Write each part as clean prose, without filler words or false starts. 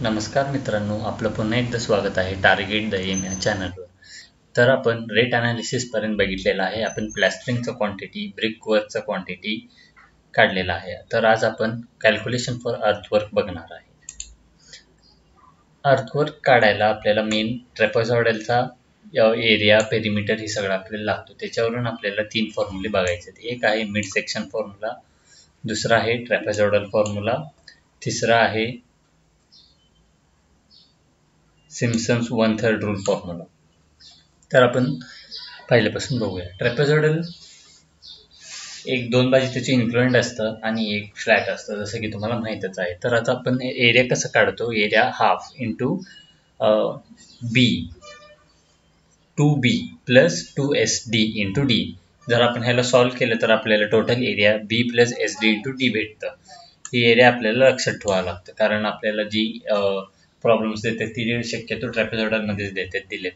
नमस्कार मित्रांनो, आपलं पुन्हा एकदा स्वागत आहे टार्गेट द एम या चॅनलवर. तर आपण रेट अनालिसिस पर्यंत बघितलेलं आहे. आपण प्लॅस्टरिंगचं क्वांटिटी, ब्रिक वर्कचं क्वांटिटी काढलेला आहे. तर आज आपण कॅल्क्युलेशन फॉर अर्थवर्क बघणार आहे. अर्थवर्क काढायला आपल्याला मेन ट्रेपेझॉइडलचा एरिया, पेरिमीटर हे सगळं आपल्याला लागतो. त्याच्यावरून आपल्याला 3 फॉर्म्युले बघायचे आहेत. एक आहे मिड सेक्शन फॉर्म्युला, दुसरा आहे ट्रेपेझॉइडल फॉर्म्युला, तिसरा आहे सिम्पसन्स 1/3 रूल फॉर्म्युला. तर आपण पहिल्यापासून बघूया. ट्रेपेझॉइडल एक दोन बाजू त्याचे इन्क्लाइंड असतं आणि एक फ्लॅट असतं, जसं की तुम्हाला माहीतच आहे. तर आता आपण एरिया कसं काढतो? Area half into B 2b plus 2sd into D. जर आपण ह्याला सॉल्व्ह केलं तर आपल्याला total area B plus S D into D भेटतं. ही एरिया आपल्याला लक्षात ठेवावं लागतं, कारण आपल्याला जी प्रॉब्लेम्स देतात ती शक्यतो ट्रॅपेझॉइडलमध्येच देतात दिले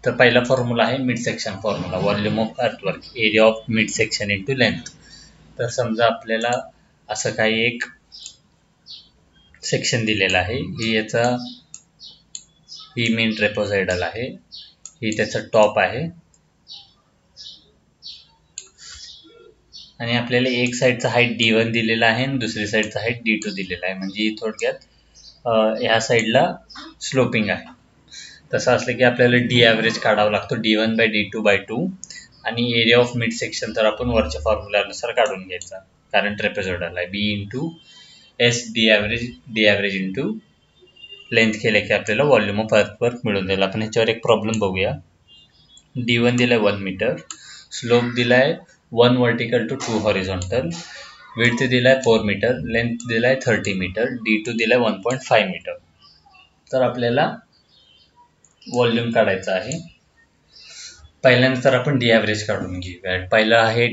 तर पहिला फॉर्म्युला आहे mid section formula, volume of earthwork, area of mid section into length. तर समजा आपल्याला असं काही एक सेक्शन दिलेला आहे. ही मेन ट्रेपेझॉइडल आहे, ही त्याचा टॉप आहे आणि आपल्याला एक साईडचा हाईट D1 दिलेला आहे आणि दुसरी साईडचा हाईट D2 दिलेला आहे. म्हणजे थोडक्यात ह्या साईडला स्लोपिंग आहे. तसं असलं की आपल्याला डी ॲव्हरेज काढावं लागतो, D1/D2/2. आणि एरिया ऑफ मिड सेक्शन तर आपण वरच्या फॉर्म्युल्यानुसार काढून घ्यायचा, कारण ट्रेपेझॉइडल आहे. B into S D average into length केलं की आपल्याला व्हॉल्यूम ऑफ अर्थवर्क मिळून जाईल. आपण ह्याच्यावर एक प्रॉब्लेम बघूया. D1 दिलाय 1 मीटर, स्लोप दिलाय 1 वर्टिकल टू 2 हॉरिझॉन्टल, विड्थ दिलाय 4 मीटर, लेंथ दिलाय 30 मीटर, D2 दिलाय 1.5 मीटर. तर आपल्याला व्हॉल्यूम काढायचं आहे. पहिल्यानंतर आपण डी ॲव्हरेज काढून घेऊया. पहिला आहे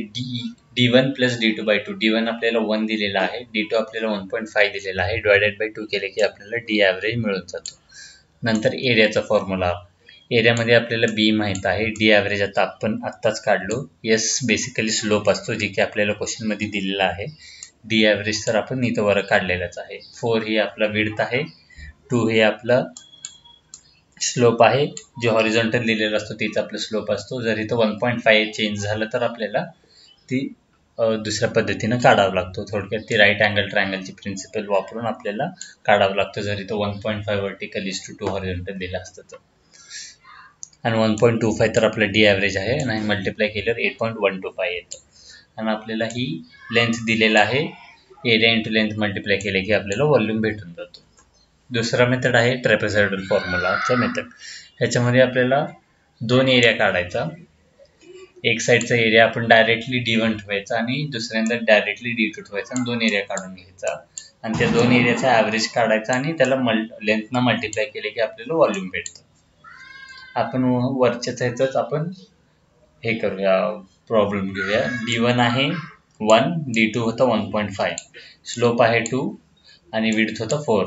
D1 प्लस D2/2. D1 आपल्याला 1 दिलेला आहे, D2 आपल्याला 1.5 दिलेला आहे. डिवायडेड बाय 2 केले की आपल्याला डी ॲव्हरेज मिळून जातो. नंतर एरियाचा फॉर्म्युला. एरियामध्ये आपल्याला बी माहीत आहे, डी ॲव्हरेज आता आपण आत्ताच काढलो. एस बेसिकली स्लोप असतो, जे की आपल्याला क्वेश्चनमध्ये दिलेला आहे. डी ॲव्हरेज तर आपण इथं वर काढलेलाच आहे. 4 ही आपला विड्थ आहे, 2 हे आपला स्लोप आहे, जे हॉरिझॉन्टल दिलेला असतो तेच आपला स्लोप असतो. जर इथं 1.5 चेंज झालं तर आपल्याला ती दुसऱ्या पद्धतीनं काढावं लागतो. थोडक्यात ती राईट अँगल ट्रायंगलची प्रिन्सिपल वापरून आपल्याला काढावं लागतं, जर इथं 1.5 वर्टिकल इज टू 2 हॉरिझॉन्टल दिलं असतं तर. आणि 1.25 तर आपलं डी ॲव्हरेज आहे आणि मल्टिप्लाय केल्यावर 8.125 येतं. आणि आपल्याला ही लेंथ दिलेला आहे, एरिया इंटू लेंथ मल्टिप्लाय केले की आपल्याला व्हॉल्यूम भेटून जातो. दुसरा मेथड आहे ट्रेपेझॉइडल फॉर्म्युलाचा मेथड. ह्याच्यामध्ये आपल्याला 2 एरिया काढायचा. एक साईडचा एरिया आपण डायरेक्टली D1 ठेवायचा आणि दुसऱ्यांदा डायरेक्टली D2 ठेवायचा आणि 2 एरिया काढून घ्यायचा आणि त्या 2 एरियाचा ॲव्हरेज काढायचा आणि त्याला लेंथनं मल्टिप्लाय केले की आपल्याला व्हॉल्यूम भेटतं. आपण वरच्याच ह्याचंच आपण हे करूया, प्रॉब्लेम घेऊया. D1 आहे 1, D2 होतं 1.5, स्लोप आहे 2 आणि विड्थ होतं 4.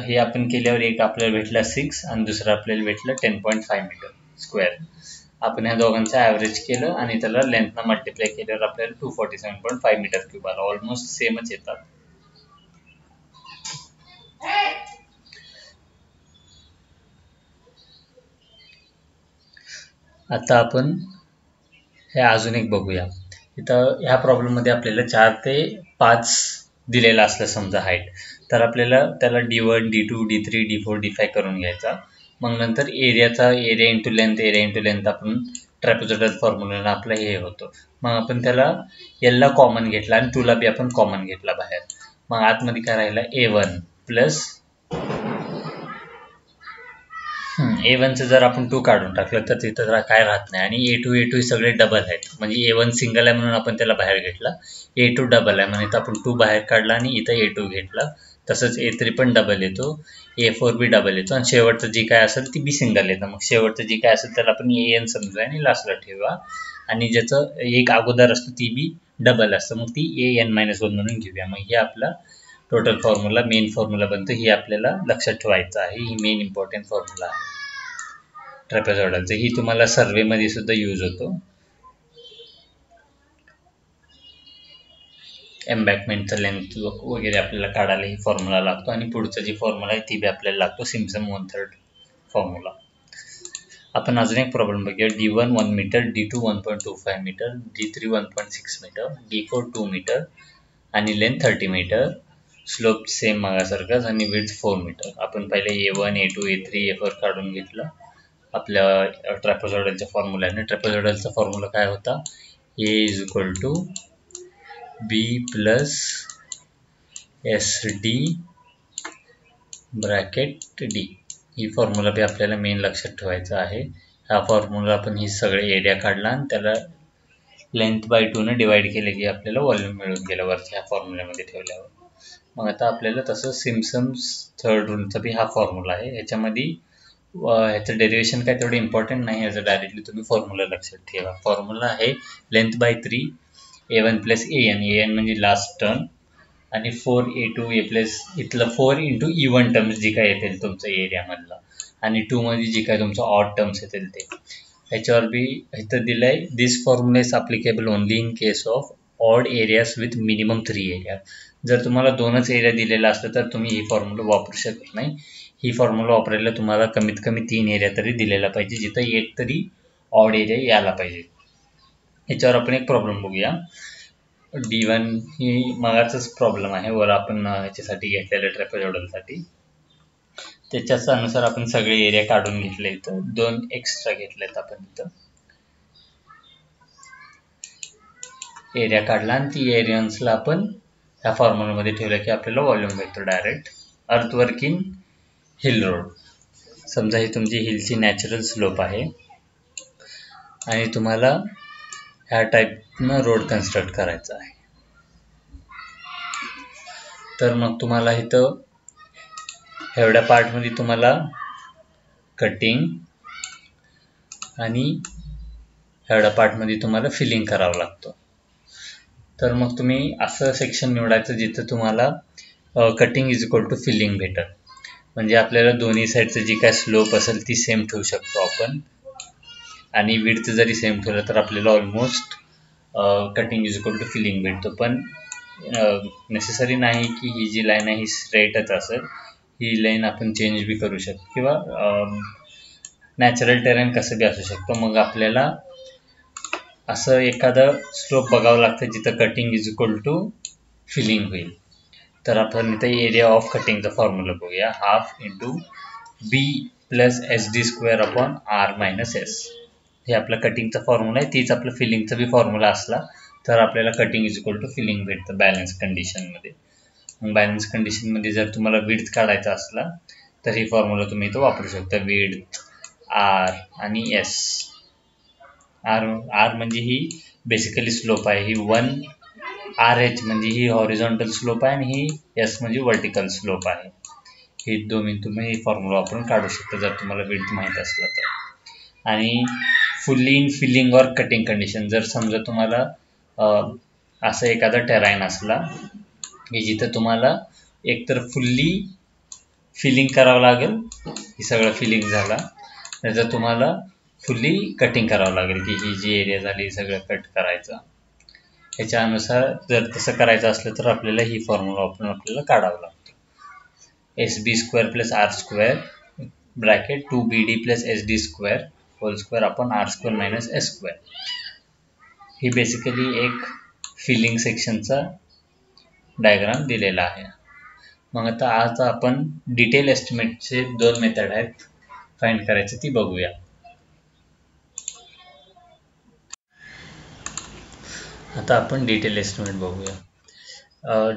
हे आपण केल्यावर एक आपल्याला भेटला 6 आणि दुसरा आपल्याला भेटलं 10.5 मीटर स्क्वेअर. आपण ह्या दोघांचं ॲव्हरेज केलं आणि त्याला लेंथनं मल्टिप्लाय केल्यावर आपल्याला 247.5 मीटर क्यूब आला. ऑलमोस्ट सेमच येतात. आता आपण हे अजून एक बघूया. इथं ह्या प्रॉब्लेममध्ये आपल्याला 4 ते 5 दिलेला असलं समजा हाईट, तर आपल्याला त्याला D1, D2, D3, D4, D5 करून घ्यायचा. मग नंतर एरिया इंटू लेंथ आपण ट्रॅपेझॉइडल फॉर्म्युला आपलं हे होतं. मग आपण त्याला एलला कॉमन घेतला आणि 2ला बी आपण कॉमन घेतला बाहेर. मग आतमध्ये काय राहिला A1 प्लस A1चं जर आपण 2 काढून टाकलं तर तिथं काय राहत नाही आणि A2 सगळे डबल आहेत. म्हणजे A1 सिंगल आहे म्हणून आपण त्याला बाहेर घेतला, A2 डबल आहे म्हणून आपण 2 बाहेर काढला आणि इथं A2 घेतला. तसंच A3 पण डबल येतो, A4 बी डबल येतो आणि शेवटचं जी काय असेल ती बी सिंगल येतं. मग शेवटचं जी काय असेल त्याला आपण AN समजूया आणि लास्टला ठेवा. आणि ज्याचं एक अगोदर असतं ती बी डबल असतं, मग ती AN-1 म्हणून घेऊया. मग हे आपला टोटल फॉर्म्युला मेन फॉर्म्युला बनतो. ही आपल्याला लक्षात ठेवायचं आहे, ही मेन इम्पॉर्टंट फॉर्म्युला आहे ट्रॅपेझॉइडलचं. ही तुम्हाला सर्वेमध्ये सुद्धा यूज होतो. एम्बॅकमेंटचा लेंथ वगैरे आपल्याला काढायला ही फॉर्म्युला लागतो आणि पुढचा जी फॉर्म्युला आहे ती बी आपल्याला लागतो सिम्पसन 1/3 फॉर्म्युला. आपण अजून एक प्रॉब्लेम बघूया. D1 1 metre, D2 1.25 metre, D3 1.6 metre, D4 2 metre आणि लेंथ 30 मीटर. स्लोप सेम मागासारखाच आणि विड्थ 4 मीटर. आपण पहिले A1 A2 A3 A4 काढून घेतलं आपल्या ट्रॅपेझॉइडलच्या फॉर्म्युल्याने. ट्रॅपेझॉइडलचा फॉर्म्युला काय होता? A is equal to B plus SD bracket D. ही फॉर्म्युला बी आपल्याला मेन लक्षात ठेवायचा आहे. हा फॉर्म्युला आपण ही सगळे एरिया काढला आणि त्याला लेंथ बाय 2 ने डिवाइड केले की आपल्याला व्हॉल्यूम मिळून गेला वरच्या ह्या फॉर्म्युल्यामध्ये ठेवल्यावर. मग आता आपल्याला तसं सिम्पसन्स थर्ड रूलचा बी हा फॉर्म्युला आहे. ह्याच्यामध्ये ह्याचं डेरिवेशन काय तेवढं इम्पॉर्टंट नाही. ह्याचं डायरेक्टली तुम्ही फॉर्म्युला लक्षात ठेवा. फॉर्म्युला आहे length bye 3 A1 plus AN. AN म्हणजे लास्ट टर्म आणि 4A2 A प्लस इथलं 4 इंटू इवन टर्म्स जी काय येतील तुमचं एरियामधला आणि 2 मध्ये जी काय तुमचं ऑड टर्म्स येतील ते. ह्याच्यावर बी इथं दिलं आहे this formula is applicable only in case of odd areas with minimum 3 area. जर तुम्हाला 2च एरिया दिलेला असलं तर तुम्ही ही फॉर्म्युला वापरू शकत नाही. ही फॉर्म्युला वापरायला तुम्हाला कमीत कमी 3 एरिया तरी दिलेला पाहिजे, जिथं एक तरी ऑड एरिया यायला पाहिजे. ह्याच्यावर आपण एक प्रॉब्लेम बघूया. D1 ही मागाचाच प्रॉब्लेम आहे वर आपण ह्याच्यासाठी घेतलेल्या ट्रॅपेझॉइडलसाठी. त्याच्याच अनुसार आपण सगळे एरिया काढून घेतले. इथं 2 एक्स्ट्रा घेतलेत आपण. इथं एरिया काढला आणि ती एरियन्सला आपण ह्या फॉर्म्युलामध्ये ठेवलं की आपल्याला व्हॉल्यूम भेटतो direct. Earthwork in hill road. समजा ही तुमची हिलची नॅचरल स्लोप आहे आणि तुम्हाला ह्या टाईपनं रोड कन्स्ट्रक्ट करायचा आहे. तर मग तुम्हाला इथं एवढ्या पार्टमध्ये तुम्हाला कटिंग आणि एवढ्या पार्टमध्ये तुम्हाला फिलिंग करावं लागतं. तर मग तुम्ही असं सेक्शन निवडायचं जिथं तुम्हाला cutting is equal to filling भेटेल. म्हणजे आपल्याला दोन्ही साईडचं जी काय स्लोप असेल ती सेम ठेवू शकतो आपण आणि विड्थ जरी सेम ठेवलं तर आपल्याला almost cutting is equal to filling भेटतो. पण नेसेसरी नाही की ही जी लाईन आहे ही स्ट्रेटच असेल. ही लाईन आपण चेंज बी करू शकतो किंवा नॅचरल टेरेन कसं बी असू शकतं. मग आपल्याला असं एखादं स्लोप बघावं लागतं जिथं cutting is equal to filling होईल. तर आपण इथं एरिया ऑफ कटिंगचा फॉर्म्युला बघूया. Half into B plus SD square upon R minus S. हे आपलं कटिंगचा फॉर्म्युला आहे. तीच आपलं फिलिंगचा बी फॉर्म्युला असला तर आपल्याला cutting is equal to filling भेटतं बॅलन्स कंडिशनमध्ये. मग बॅलन्स कंडिशनमध्ये जर तुम्हाला विड्थ काढायचा असला तर ही फॉर्म्युला तुम्ही इथं वापरू शकता. विड्थ R आणि S. R म्हणजे ही बेसिकली स्लोप आहे. ही 1RH म्हणजे ही हॉरिझॉन्टल स्लोप आहे आणि ही S म्हणजे वर्टिकल स्लोप आहे. हे दोन्ही तुम्ही फॉर्म्युला वापरून काढू शकता जर तुम्हाला विड्थ माहीत असलं तर. आणि फुल्ली इन फिलिंग और कटिंग कंडिशन. जर समजा तुम्हाला असं एखादा टेराईन असला की जिथं तुम्हाला एकतर फुल्ली फिलिंग करावं लागेल, ही सगळं फिलिंग झाला, त्याचं तुम्हाला फुल्ली कटिंग करावं लागेल की ही जी एरिया झाली सगळं कट करायचं. ह्याच्यानुसार जर तसं करायचं असलं तर आपल्याला ही फॉर्म्युला वापरून आपल्याला काढावं लागतं. SB square plus R square bracket 2BD plus SD square whole square upon R square minus S square. ही बेसिकली एक फिलिंग सेक्शनचा डायग्राम दिलेला आहे. मग आता आज आपण डिटेल एस्टिमेटचे 2 मेथड आहेत फाइंड करायचे ती बघूया. आता आपण डिटेल एस्टिमेट बघूया.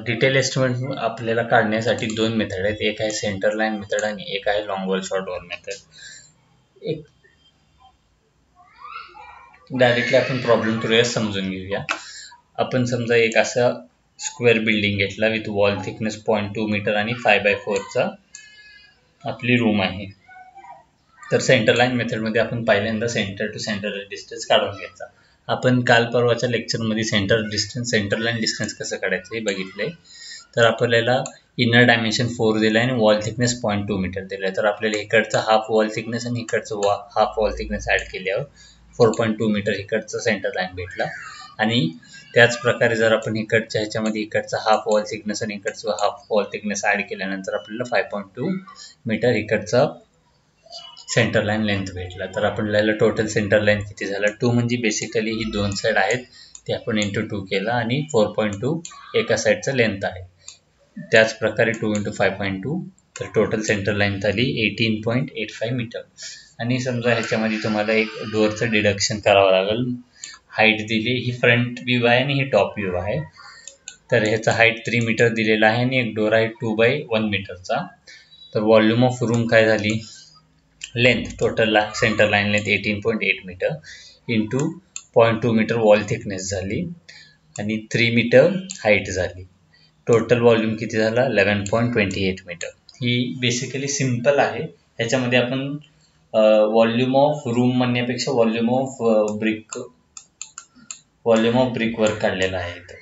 डिटेल एस्टिमेट आपल्याला काढण्यासाठी 2 मेथड आहेत. एक आहे सेंटर लाईन मेथड आणि एक आहे long wall short wall method. एक डायरेक्टली आपण प्रॉब्लेम थोडं समजून घेऊया. आपण समजा एक असा स्क्वेअर बिल्डिंग घेतला विथ वॉल थिकनेस 0.2 मीटर आणि 5/4चा आपली रूम आहे. तर सेंटर लाईन मेथडमध्ये आपण पहिल्यांदा सेंटर टू सेंटर डिस्टन्स काढून घ्यायचा. आपण काल परवाच्या लेक्चरमध्ये सेंटर लाईन डिस्टन्स कसं काढायचं हे बघितलंय. तर आपल्याला इनर डायमेन्शन 4 दिला आहे आणि वॉल थिकनेस 0.2 मीटर दिला आहे. तर आपल्याला इकडचा हाफ वॉल थिकनेस आणि इकडचं हाफ वॉल थिकनेस ॲड केल्यावर 4.2 मीटर इकडचं सेंटर लाईन भेटला. आणि त्याच प्रकारे जर आपण इकडच्या ह्याच्यामध्ये इकडचा हाफ वॉल थिकनेस आणि इकडचा हाफ वॉल थिकनेस ॲड केल्यानंतर आपल्याला 5.2 मीटर इकडचा सेंटर लाईन लेंथ भेटला. तर आपल्याला टोटल सेंटर लाईन किती झाला 2, म्हणजे बेसिकली ही 2 साईड आहेत ते आपण इंटू 2 केला आणि 4.2 एका साईडचं लेंथ आहे. त्याच प्रकारे 2 × 5.2 तर टोटल सेंटर लाईन झाली 18.85 मीटर. आणि समजा ह्याच्यामध्ये तुम्हाला एक डोअरचं डिडक्शन करावं लागेल. हाईट दिली, ही फ्रंट व्ह्यू आहे आणि ही टॉप व्ह्यू आहे. तर ह्याचा हाईट 3 मीटर दिलेला आहे आणि एक डोर आहे 2/1 मीटरचा. तर व्हॉल्यूम ऑफ रूम काय झाली, length total centre line length 18.8 metre into 0.2 metre wall thickness झाली आणि 3 मीटर हाईट झाली. टोटल व्हॉल्यूम किती झाला 11.28 मीटर. ही बेसिकली सिम्पल आहे. ह्याच्यामध्ये आपण व्हॉल्यूम ऑफ रूम म्हणण्यापेक्षा व्हॉल्यूम ऑफ ब्रिक वर्क काढलेला आहे इथं,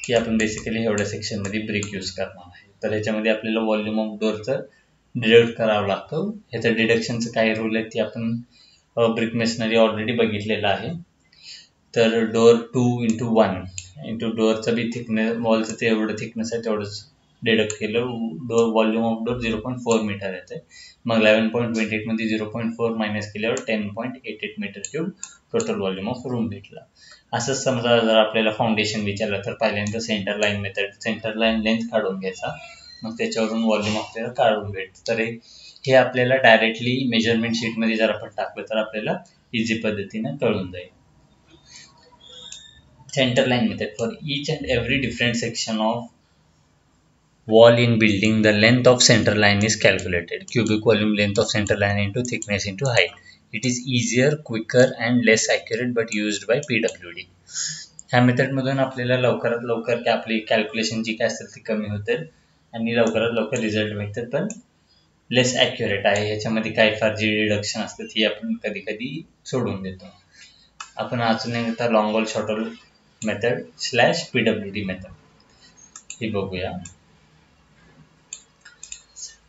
की आपण बेसिकली एवढ्या सेक्शनमध्ये ब्रिक यूज करणार आहे. तर ह्याच्यामध्ये आपल्याला व्हॉल्यूम ऑफ डोअरचं डिडक्ट करावं लागतं. ह्याचं डिडक्शनचं काय रूल आहे ते आपण ब्रिक मेसनरी ऑलरेडी बघितलेलं आहे. तर डोअर 2 × 1 इंटू डोअरचं बी थिकनेस, वॉलचं ते एवढं थिकनेस आहे तेवढंच डिडक्ट केलं. व्हॉल्यूम ऑफ डोअर 0.4 मीटर येते. मग 11.28 मध्ये 0.4 मायनस केल्यावर 10.88 metre cube total volume of room भेटला. असंच समजा जर आपल्याला फाउंडेशन विचारलं तर पहिल्यांदा centre line method, centre line length काढून घ्यायचा, मग त्याच्यावरून व्हॉल्यूम आपल्याला काढून भेटतं. तर हे आपल्याला डायरेक्टली मेजरमेंट शीटमध्ये जर आपण टाकलं तर आपल्याला इझी पद्धतीनं कळून जाईल. Center line method. For each and every different section of wall in building, the length of center line is calculated. Cubic volume length of center line into thickness into height. It is easier, quicker and less accurate but used by PWD. ह्या मेथडमधून आपल्याला लवकरात लवकर आपली calculation जी काय असेल ती कमी होते आणि लवकरात लवकर रिझल्ट भेटतात, पण लेस ॲक्युरेट आहे. ह्याच्यामध्ये काय फार जी डिडक्शन असतात ती आपण कधी कधी सोडून देतो. आपण अजून एकदा long wall short wall method / PWD method ही बघूया.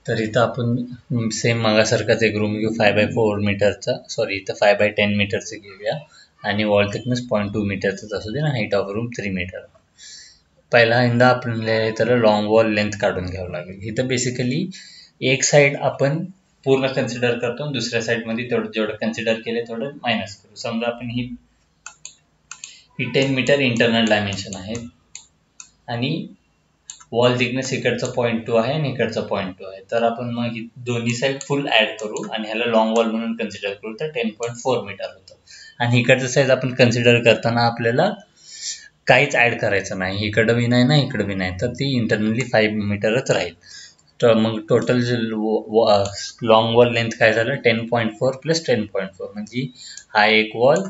तर इथं आपण सेम मागासारखाच एक रूम घेऊ 5/4 मीटरचा, सॉरी इथं 5/10 मीटरचं घेऊया आणि वॉल थिकनेस 0.2 मीटरचाच असू दे ना. Height of room 3 metre. पहिल्यांदा आपल्याला त्याला लॉंग वॉल लेंथ काढून घ्यावं लागेल. इथं बेसिकली एक साईड आपण पूर्ण कन्सिडर करतो आणि दुसऱ्या साईडमध्ये जेवढं कन्सिडर केलं तेवढं मायनस करू. समजा आपण ही 10 मीटर इंटरनल डायमेन्शन आहे आणि वॉल थिकनेस इकडचा 0.2 आहे आणि इकडचा 0.2 आहे. तर आपण मग ही दोन्ही साईड फुल ॲड करू आणि ह्याला लॉंग वॉल म्हणून कन्सिडर करू, तर 10.4 मीटर होतं. आणि इकडचं साईज आपण कन्सिडर करताना आपल्याला काहीच ॲड करायचं नाही, इकडं बी नाही ना इकडं बी नाही, तर ती इंटरनली 5 मीटरच राहील. तर मग टोटल लॉंग वॉल लेंथ काय झालं 10.4 + 10.4 म्हणजे हा एक वॉल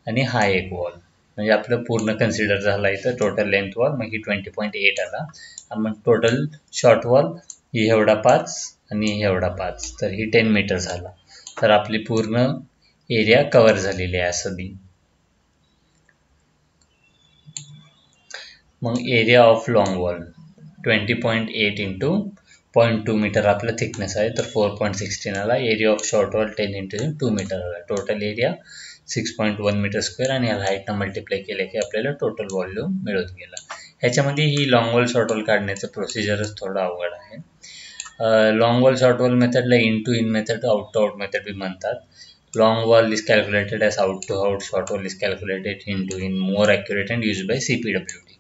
आणि हा एक वॉल, म्हणजे आपलं पूर्ण कन्सिडर झाला इथं टोटल लेंथ वॉल. मग ही 20.8 आला. मग टोटल शॉर्ट वॉल ही एवढा 5 आणि एवढा 5, तर ही 10 मीटर झाला. तर आपली पूर्ण एरिया कव्हर झालेली आहे असं बी. मग area of long wall 20.8 × 0.2 metre आपलं थिकनेस आहे, तर 4.16 आला. Area of short wall 10 × 2 metre आला. टोटल एरिया 6.1 मीटर स्क्वेअर आणि याला हाईटनं मल्टिप्लाय केलं की आपल्याला टोटल व्हॉल्यूम मिळत गेला. ह्याच्यामध्ये ही लॉंग वॉल शॉर्ट वॉल काढण्याचं प्रोसिजरच थोडं अवघड आहे. लॉंग वॉल शॉर्ट वॉल मेथडला in to in method, out to out method बी म्हणतात. Long wall is calculated as out to out, short wall is calculated in to in, more accurate and use by CPWD.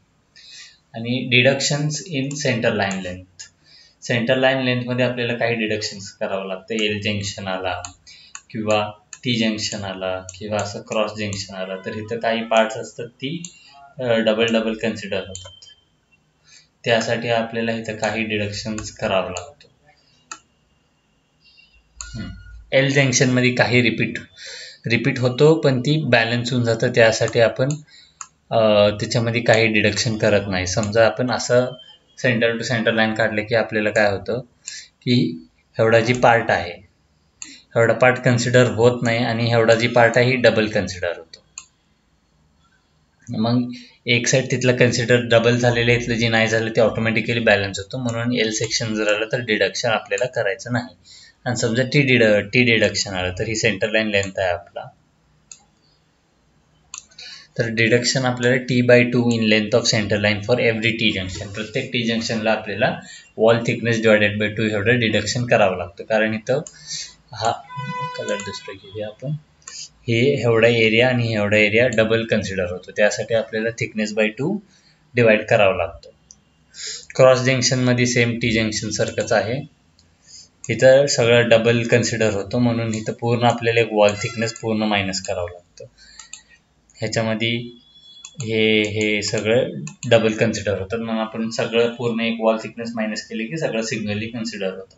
आणि deductions in centre line length. Centre line लेंथमध्ये आपल्याला काही deductions करावं लागतं. L junction आला किंवा T junction आला किंवा असं क्रॉस जंक्शन आला, तर इथं काही पार्ट्स असतात ती डबल कन्सिडर होतात. त्यासाठी आपल्याला इथं काही डिडक्शन्स करावं लागतं. एल जंक्शनमध्ये काही रिपीट होतो, पण ती बॅलन्स होऊन जातं. त्यासाठी आपण त्याच्यामध्ये काही डिडक्शन करत नाही. समजा आपण असं सेंटर टू सेंटर लाईन काढले की आपल्याला काय होतं की एवढा जी पार्ट आहे एवढा पार्ट कन्सिडर होत नाही आणि एवढा जी पार्ट आहे ही डबल कन्सिडर होतो. मग एक साईड तिथलं कन्सिडर डबल झालेलं आहे, इथलं जे नाही झालं ते ऑटोमॅटिकली बॅलन्स होतं. म्हणून एल सेक्शन जर आलं तर डिडक्शन आपल्याला करायचं नाही. आणि समजा टी डिडक्शन आलं तर ही सेंटर लाईन लेंथ आहे आपला. तर डिडक्शन आपल्याला T/2 in length of centre line for every T junction. प्रत्येक टी जंक्शनला आपल्याला वॉल थिकनेस डिवायडेड बाय 2 एवढं डिडक्शन करावं लागतं, कारण इथं हा कलर दुसरं घेऊया आपण. हे एवढा एरिया आणि एवढा एरिया डबल कन्सिडर होतो, त्यासाठी आपल्याला थिकनेस बाय 2 डिवाइड करावं लागतं. क्रॉस जंक्शनमध्ये सेम टी जंक्शन सारखंच आहे, इथं सगळं डबल कन्सिडर होतं, म्हणून इथं पूर्ण आपल्याला एक वॉल थिकनेस पूर्ण मायनस करावं लागतं. ह्याच्यामध्ये हे सगळं डबल कन्सिडर होतं, म्हणून आपण सगळं पूर्ण एक वॉल थिकनेस मायनस केले की सगळं सिग्नली कन्सिडर होतं.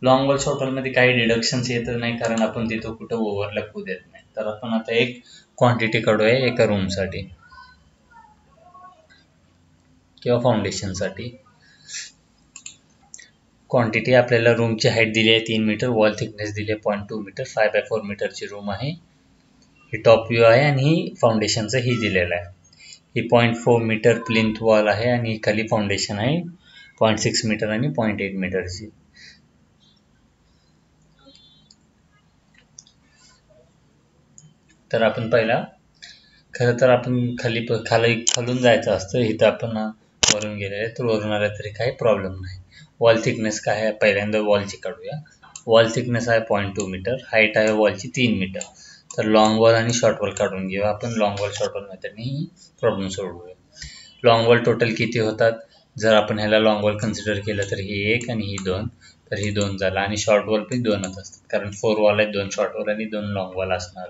लॉंग वॉल शॉर्ट वॉलमध्ये काही डिडक्शन्स येत नाही, कारण आपण तिथं कुठं ओव्हरलॅप होऊ देत नाही. तर आपण आता एक क्वांटिटी काढूया एका रूमसाठी किंवा फाउंडेशनसाठी. क्वांटिटी आपल्याला रूमची हाईट दिली आहे 3 मीटर, वॉल थिकनेस दिली आहे 0.2 मीटर, 5/4 मीटरची रूम आहे. ही टॉप व्ह्यू आहे आणि ही फाउंडेशनचं ही दिलेलं आहे. ही 0.4 मीटर प्लिंथ वॉल आहे आणि खाली फाउंडेशन आहे 0.6 मीटर आणि 0.8 मीटरची. तर आपण पहिला खरं तर आपण खालून जायचं असतं, इथं आपण वरून गेलेलं आहे, तर वरून आलं तरी काही प्रॉब्लेम नाही. वॉल थिकनेस काय आहे पहिल्यांदा वॉलची काढूया. वॉल थिकनेस आहे 0.2 मीटर, हाईट आहे वॉलची 3 मीटर. तर लॉंग वॉल आणि शॉर्ट वॉल काढून घेऊया आपण. लॉंग वॉल शॉर्ट वॉल मेथडने ही प्रॉब्लेम सोडवूया. लॉंग वॉल टोटल किती होतात, जर आपण ह्याला लॉंग वॉल कन्सिडर केलं तर ही 1 आणि ही 2, तर ही 2 झाला. आणि शॉर्ट वॉल पण 2च असतात, कारण 4 वॉल आहेत, 2 शॉर्ट वॉल आणि 2 लॉंग वॉल असणार.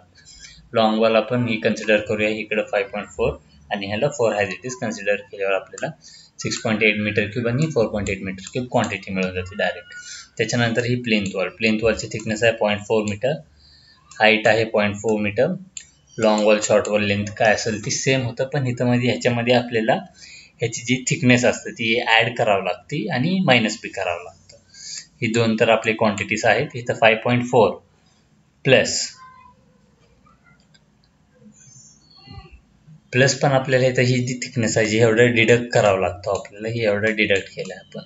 लॉंग वॉल आपण ही कन्सिडर करूया, इकडं 5.4 आणि ह्याला 4 आहे, दिस कन्सिडर केल्यावर आपल्याला 6.8 मीटर क्यूब आणि 4.8 मीटर क्यूब क्वांटिटी मिळून जाते डायरेक्ट. त्याच्यानंतर ही प्लेंथ वॉलची थिकनेस आहे 0.4 मीटर, हाईट आहे 0.4 metre. Long wall short wall length काय असेल ती सेम होतं, पण ह्याच्यामध्ये आपल्याला ह्याची जी थिकनेस असते ती ॲड करावं लागते आणि मायनस बी करावं लागतं. ही 2 तर आपले क्वांटिटीज आहेत. इथं 5.4 प्लस पण आपल्याला इथं ही जी थिकनेस आहे जी एवढं डिडक्ट करावं लागतं आपल्याला, ही एवढं डिडक्ट केलं आपण.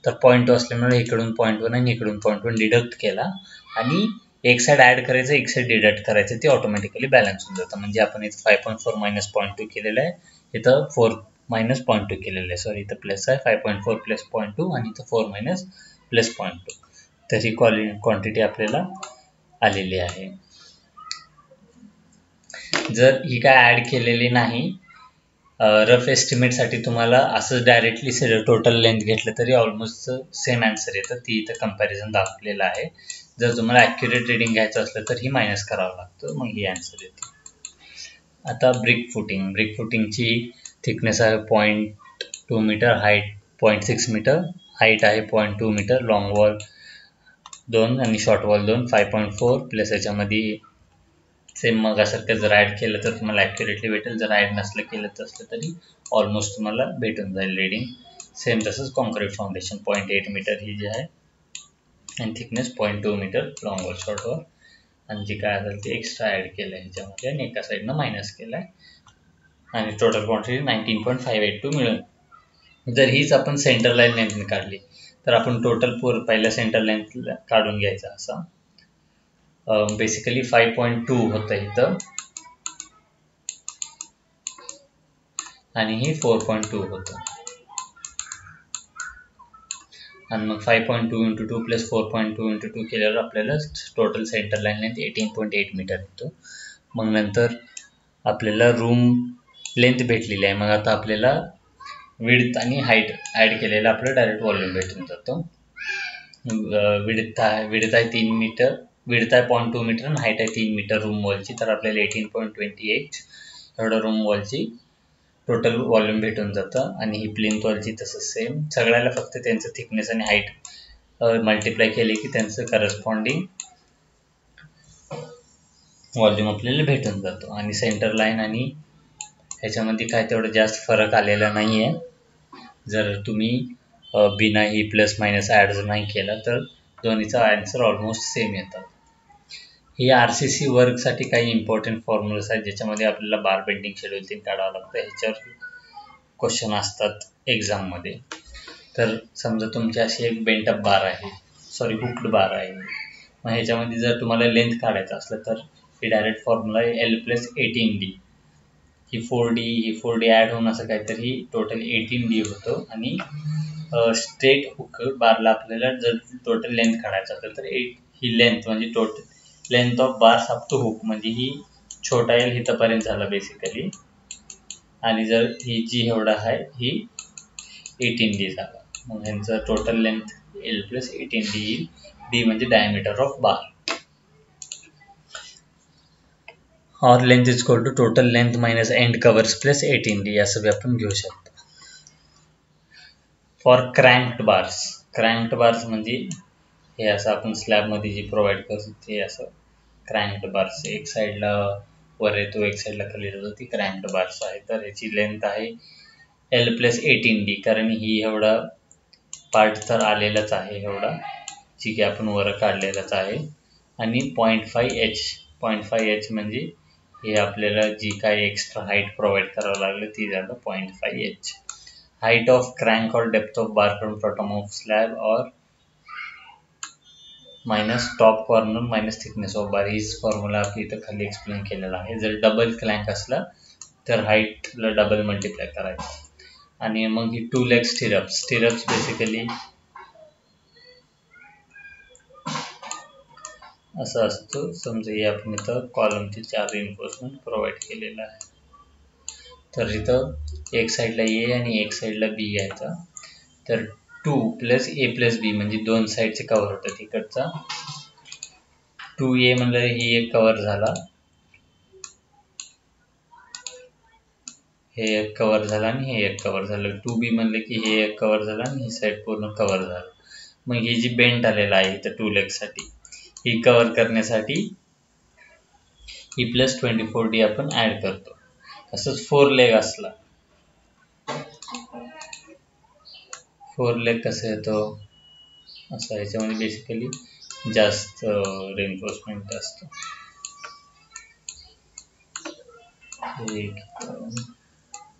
तर 0.2 असल्यामुळे इकडून 0.1 आणि इकडून 0.1 डिडक्ट केला आणि एक साईड ॲड करायचं, एक साईड डिडक्ट करायचं, ते ऑटोमॅटिकली बॅलन्स होऊन जातं. म्हणजे आपण इथं 5.4 मायनस 0.2 केलेलं आहे, इथं 4 मायनस 0.2 केलेलं आहे. सॉरी, इथं प्लस आहे 5.4 प्लस 0.2 आणि इथं 4 मायनस प्लस 0.2. तर ही क्वांटिटी आपल्याला आलेली आहे. जर ही काय ॲड केलेली नाही, रफ एस्टिमेटसाठी तुम्हाला असं डायरेक्टली टोटल लेंथ घेतलं तरी ऑलमोस्ट सेम आन्सर येतं. ती इथं कंपॅरिझन दाखवलेलं आहे. जर तुम्हाला ॲक्युरेट रिडिंग घ्यायचं असलं तर ही मायनस करावं लागतं, मग ही आन्सर येते. आता ब्रिक फुटिंगची थिकनेस आहे 0.2 मीटर, हाईट 0.6 मीटर, हाईट आहे 0.2 मीटर, लॉंग वॉल 2 आणि शॉर्ट वॉल 2, 5.4 प्लस याच्यामध्ये सेम मगासारखं जर ॲड केलं तर तुम्हाला ॲक्युरेटली भेटेल, जर ॲड केलं तरी ऑलमोस्ट तुम्हाला भेटून जाईल रीडिंग. सेम तसंच कॉन्क्रीट फाउंडेशन 0.8 मीटर ही जी आहे आणि thickness 0.2 metre long wall short wall, आणि जी काय असेल ते एक्स्ट्रा ॲड केलं आहे ह्याच्यामध्ये आणि एका साईडनं मायनस केलं आहे, आणि टोटल क्वांटिटी 19.582 मिळून. जर हीच आपण सेंटर लाईन लेंथने काढली तर आपण टोटल पहिल्या सेंटर लेंथ काढून घ्यायचा असा. बेसिकली 5.2 होतं इथं आणि ही 4.2 होतं, आणि मग 5.2 × 2 प्लस 4.2 × 2 केल्यावर आपल्याला total centre line length 18.8 metre येतो. मग नंतर आपल्याला रूम लेंथ भेटलेली आहे, मग आता आपल्याला विड्थ आणि हाईट ॲड केलेलं आपलं डायरेक्ट वॉल्यूम भेटून जातो. विड्थ आहे 3 मीटर, विड्थ आहे 0.2 मीटर आणि हाईट आहे 3 मीटर रूम वॉलची, तर आपल्याला 18.28 एवढं रूम वॉलची टोटल वॉल्यूम भेटून जातं. आणि ही प्लिंथ वॉलची तसंच सेम, सगळ्याला फक्त त्यांचं थिकनेस आणि हाईट मल्टिप्लाय केले की त्यांचं करस्पॉन्डिंग वॉल्यूम आपल्याला भेटून जातो. आणि सेंटर लाईन आणि ह्याच्यामध्ये काय तेवढं जास्त फरक आलेला नाही आहे. जर तुम्ही बिना ही प्लस मायनस ॲड जर नाही केला तर दोन्हीचा आन्सर ऑलमोस्ट सेम येतात. ही RCC वर्कसाठी काही इम्पॉर्टंट फॉर्म्युलाज आहेत ज्याच्यामध्ये आपल्याला बार बेंडिंग शेड्यूल 3 काढावं लागतं. ह्याच्यावर क्वेश्चन असतात एक्झाममध्ये. तर समजा तुमची अशी एक बेंटअप बार आहे, हुक्ड बार आहे, मग ह्याच्यामध्ये जर तुम्हाला लेंथ काढायचं असलं तर ही डायरेक्ट फॉर्म्युला आहे L + 18D. ही 4D ॲड होऊन असं काहीतरी टोटल 18D होतं. आणि स्ट्रेट हुक बारला आपल्याला जर टोटल लेंथ काढायचा असेल तर ही लेंथ म्हणजे total length of bars up to hook म्हणजे ही छोटा एल इथंपर्यंत झाला बेसिकली. आणि जर ही जी एवढा आहे ही 18D झाला. मग ह्यांचं total length L plus 18D येईल. D म्हणजे डायमीटर ऑफ बार. और length is equal to total length minus end covers plus 18D असं बी आपण घेऊ शकतो. फॉर क्रँक्ड बार्स म्हणजे हे असं आपण स्लॅबमध्ये जी प्रोव्हाइड करतो ते असं क्रँक्ड बार्स. एक साईडला वर येतो एक साईडला खाली जातो ती क्रँक्ड बार्स आहे. तर ह्याची लेंथ आहे L प्लस 18D कारण ही एवढा पार्ट तर आलेलाच आहे एवढा जी की आपण वर काढलेलाच आहे. आणि 0.5H म्हणजे हे आपल्याला जी काही एक्स्ट्रा हाईट प्रोव्हाइड करावं लागलं ती झालं 0.5H. हाईट ऑफ क्रँक और depth of bar from bottom of slab और minus top corner minus thickness of bar. हीच फॉर्म्युला आपली इथं खाली एक्सप्लेन केलेला आहे. जर डबल क्लँक असला तर हाईटला डबल मल्टिप्लाय करायचं. आणि मग ही 2 लेग स्टिरप्स बेसिकली असं असतं. समजा हे आपण इथं कॉलमचे 4 रिइन्फोर्समेंट प्रोव्हाइड केलेलं आहे. तर इथं एक साईडला ए आणि एक साईडला बी घ्यायचा. तर 2 प्लस ए प्लस बी म्हणजे दोन साईडचे कव्हर होतात. इकडचा 2A म्हणलं ही एक कव्हर झाला, हे एक कव्हर झाला आणि हे एक कव्हर झालं. 2B म्हणलं की हे एक कव्हर झालं आणि ही साईड पूर्ण कव्हर झालं. मग ही जी बेंट आलेला आहे इथं 2 लेगसाठी ही कव्हर करण्यासाठी ही प्लस 24D आपण ऍड करतो. तसंच 4 लेग असला 4 लेग कसं येतो असं ह्याच्यामध्ये बेसिकली जास्त रेन्फोर्समेंट असतं.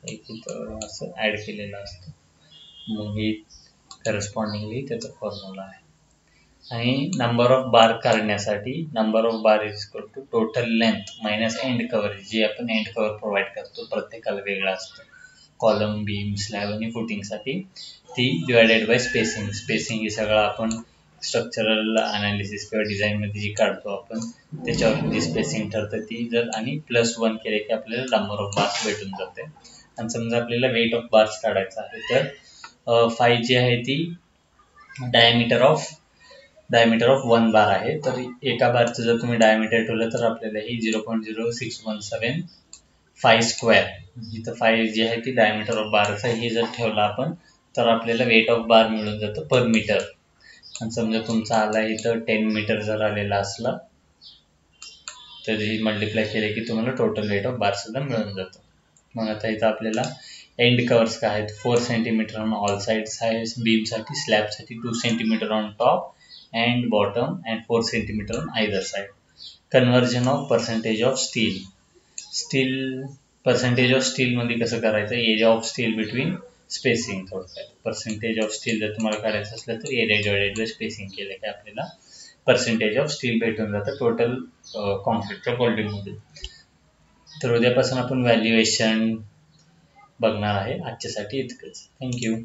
एक इथं असं ऍड केलेलं असतं. मग हे करस्पॉन्डिंगली त्याचा फॉर्म्युला आहे. आणि नंबर ऑफ बार काढण्यासाठी number of bar is equal to total length minus end cover. जे आपण एंड कव्हर प्रोव्हाइड करतो प्रत्येकाला वेगळा असतं. कॉलम, बीम, स्लॅब आणि फुटिंगसाठी ती डिवायडेड बाय स्पेसिंग हे सगळं आपण स्ट्रक्चरल अनालिसिस किंवा डिझाईनमध्ये जी काढतो आपण त्याच्यावर जी स्पेसिंग ठरतं ती जर आणि +1 केले की आपल्याला नंबर ऑफ बार्स भेटून जाते. आणि समजा आपल्याला वेट ऑफ बार्स काढायचा आहे तर 5 जी आहे ती डायमीटर ऑफ 1 बार आहे. तर एका बारचं जर तुम्ही डायमीटर ठेवलं तर आपल्याला ही 0.0617 स्क्वेअर इथं 5 जी आहे ती डायमीटर ऑफ बारच आहे. हे जर ठेवलं आपण तर आपल्याला वेट ऑफ बार मिळून जातं पर मीटर. आणि समजा तुमचा आला इथं 10 मीटर जर आलेला असला तर ही मल्टिप्लाय केले की तुम्हाला टोटल वेट ऑफ बार सुद्धा मिळून जातं. मग आता इथं आपल्याला एंड कवर्स काय आहेत 4 सेंटीमीटर ऑन ऑल साइड्स आहे बीमसाठी. स्लॅबसाठी 2 centimetre on top and bottom and 4 centimetre on either side. Conversion of percentage of percentage of स्टीलमध्ये कसं करायचं area of steel between spacing. थोडक्यात पर्सेंटेज ऑफ स्टील जर तुम्हाला काढायचं असलं तर एरिया डिवायडेड बाय स्पेसिंग केलं की आपल्याला पर्सेंटेज ऑफ स्टील भेटून जातं टोटल कॉन्क्रीटच्या क्वालिटीमध्ये. तर उद्यापासून आपण व्हॅल्युएशन बघणार आहे. आजच्यासाठी इतकंच. थँक्यू.